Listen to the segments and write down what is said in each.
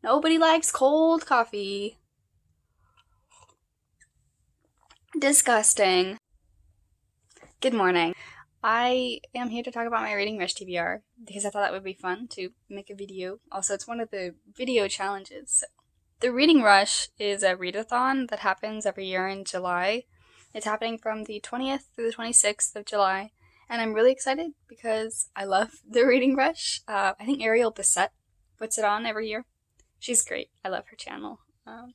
Nobody likes cold coffee. Disgusting. Good morning. I am here to talk about my Reading Rush TBR because I thought that would be fun to make a video. Also, it's one of the video challenges. So, the Reading Rush is a readathon that happens every year in July. It's happening from the 20th through the 26th of July, and I'm really excited because I love the Reading Rush. I think Ariel Bissett puts it on every year. She's great. I love her channel. But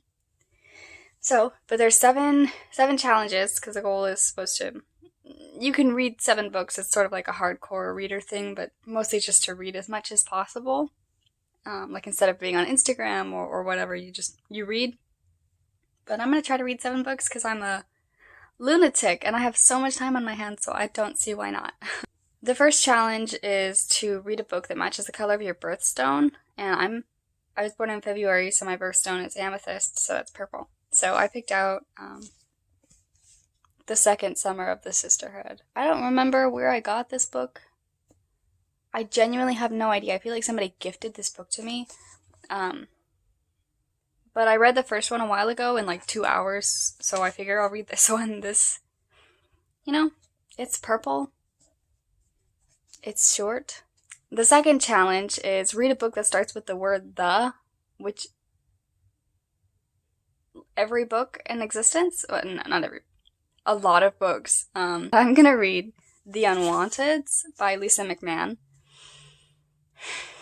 there's seven challenges because the goal is supposed to. You can read 7 books. It's sort of like a hardcore reader thing, but mostly just to read as much as possible. Like instead of being on Instagram or whatever, you read. But I'm gonna try to read 7 books because I'm a lunatic and I have so much time on my hands, so I don't see why not. The first challenge is to read a book that matches the color of your birthstone, and I was born in February, so my birthstone is amethyst, so that's purple. So I picked out The Second Summer of the Sisterhood. I don't remember where I got this book. I genuinely have no idea. I feel like somebody gifted this book to me. But I read the first one a while ago in like 2 hours, so I figure I'll read this one. It's purple. It's short. The second challenge is read a book that starts with the word the, which every book in existence, well, not every, a lot of books. I'm gonna read The Unwanteds by Lisa McMahon.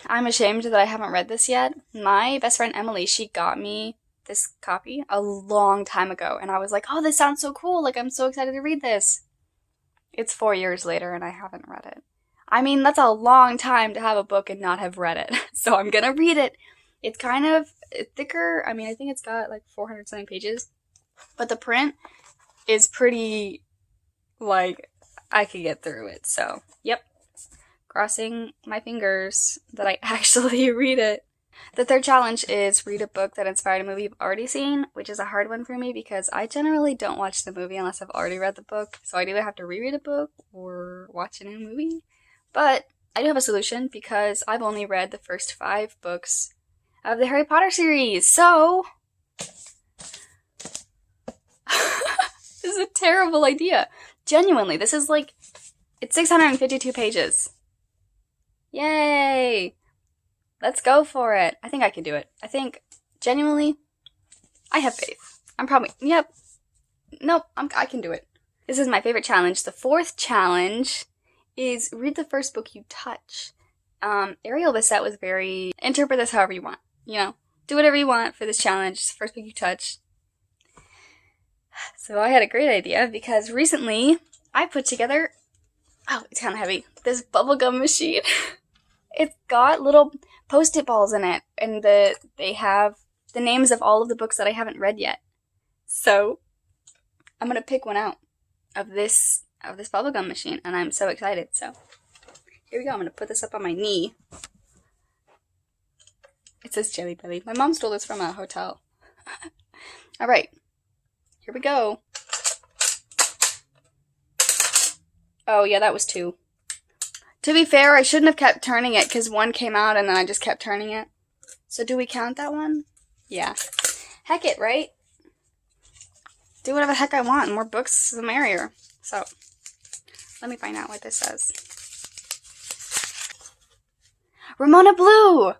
I'm ashamed that I haven't read this yet. My best friend Emily, she got me this copy a long time ago, and I was like, oh, this sounds so cool, like I'm so excited to read this. It's 4 years later and I haven't read it. I mean, that's a long time to have a book and not have read it, so I'm gonna read it. It's kind of thicker. I mean, I think it's got like 400 something pages, but the print is pretty, like, I could get through it, so, yep. Crossing my fingers that I actually read it. The third challenge is read a book that inspired a movie you've already seen, which is a hard one for me because I generally don't watch the movie unless I've already read the book, so I'd either have to reread a book or watch a new movie. But I do have a solution because I've only read the first 5 books of the Harry Potter series, so this is a terrible idea. Genuinely, this is like, it's 652 pages. Yay! Let's go for it. I think I can do it. I think, genuinely, I have faith. I can do it. This is my favorite challenge. The fourth challenge is read the first book you touch. Ariel Bissett was very, interpret this however you want. Do whatever you want for this challenge. It's the first book you touch. So I had a great idea because recently I put together, it's kind of heavy, this bubblegum machine. It's got little Post-it balls in it, and they have the names of all of the books that I haven't read yet. So I'm gonna pick one out of this bubblegum machine, and I'm so excited. So here we go. I'm gonna put this up on my knee. It says Jelly Belly. My mom stole this from a hotel. All right, here we go. Oh yeah, that was 2. To be fair, I shouldn't have kept turning it because 1 came out and then I just kept turning it. So do we count that one? Yeah. Heck it, right? Do whatever the heck I want. More books, the merrier. So, let me find out what this says. Ramona Blue!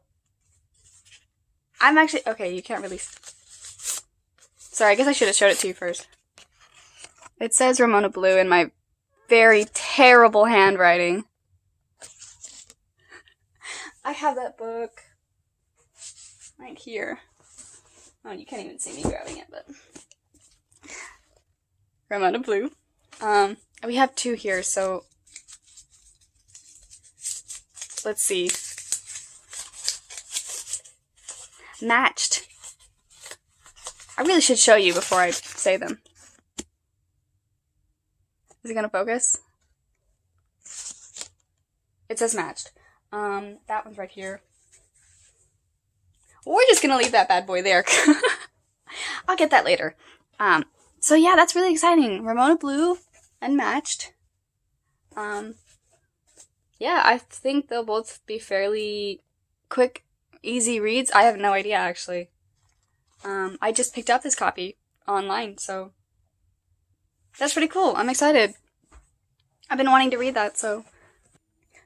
I'm actually, okay, you can't really, sorry, I guess I should have showed it to you first. It says Ramona Blue in my very terrible handwriting. I have that book right here. Oh, you can't even see me grabbing it, but Ramona Blue. We have 2 here, so let's see. Matched. I really should show you before I say them. Is it gonna focus? It says matched. That one's right here. We're just gonna leave that bad boy there. I'll get that later. So yeah, that's really exciting. Ramona Blue and matched. Yeah, I think they'll both be fairly quick easy reads. I have no idea, actually. I just picked up this copy online, so that's pretty cool. I'm excited. I've been wanting to read that, so.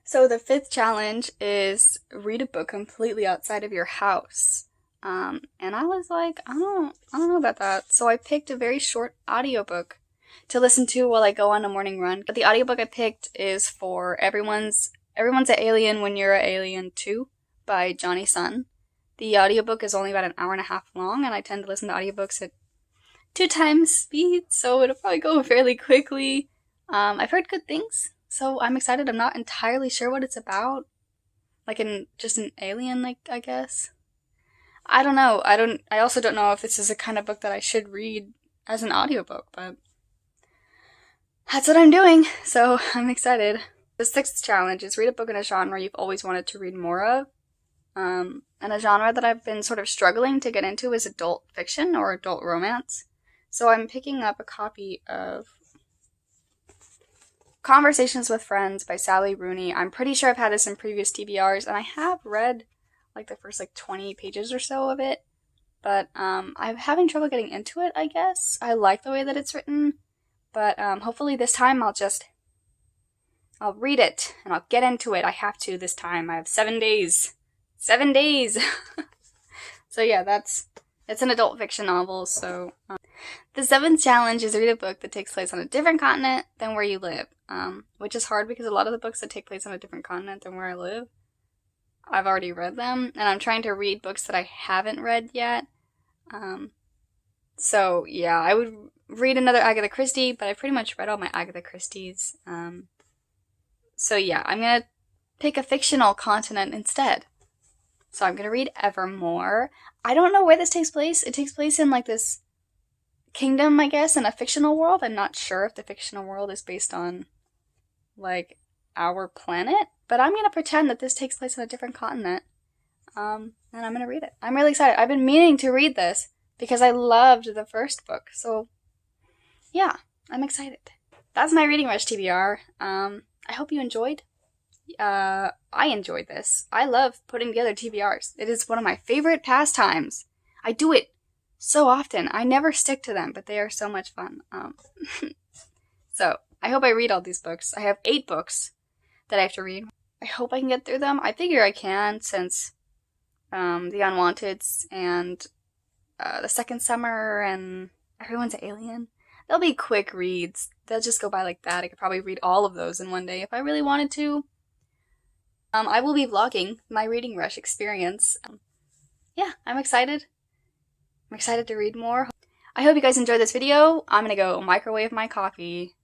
So the fifth challenge is read a book completely outside of your house. And I was like, I don't know about that. So I picked a very short audiobook to listen to while I go on a morning run. But the audiobook I picked is for Everyone's an Alien When You're an Alien Too by Johnny Sun. The audiobook is only about an hour and a half long, and I tend to listen to audiobooks at 2 times speed, so it'll probably go fairly quickly. I've heard good things, so I'm excited. I'm not entirely sure what it's about. Like just an alien, like, I guess. I don't know. I also don't know if this is a kind of book that I should read as an audiobook, but that's what I'm doing, so I'm excited. The sixth challenge is read a book in a genre you've always wanted to read more of. And a genre that I've been sort of struggling to get into is adult fiction or adult romance. So I'm picking up a copy of Conversations with Friends by Sally Rooney. I'm pretty sure I've had this in previous TBRs, and I have read like the first 20 pages or so of it, but I'm having trouble getting into it, I guess. I like the way that it's written, but hopefully this time I'll read it and I'll get into it. I have to this time. I have 7 days. 7 days! So yeah, it's an adult fiction novel, so. The seventh challenge is read a book that takes place on a different continent than where you live, which is hard because a lot of the books that take place on a different continent than where I live, I've already read them, and I'm trying to read books that I haven't read yet. So yeah, I would read another Agatha Christie, but I pretty much read all my Agatha Christies. So yeah, I'm gonna pick a fictional continent instead. So I'm gonna read Evermore. I don't know where this takes place. It takes place in like this kingdom, I guess, in a fictional world. I'm not sure if the fictional world is based on like our planet, but I'm gonna pretend that this takes place on a different continent. And I'm gonna read it. I'm really excited. I've been meaning to read this because I loved the first book. So yeah, I'm excited. That's my Reading Rush TBR. I hope you enjoyed. I enjoyed this. I love putting together TBRs. It is one of my favorite pastimes. I do it so often. I never stick to them, but they are so much fun. So I hope I read all these books. I have 8 books that I have to read. I hope I can get through them. I figure I can, since The Unwanteds and The Second Summer and Everyone's an Alien. They'll be quick reads. They'll just go by like that. I could probably read all of those in one day if I really wanted to. I will be vlogging my Reading Rush experience. Yeah, I'm excited. I'm excited to read more. I hope you guys enjoyed this video. I'm gonna go microwave my coffee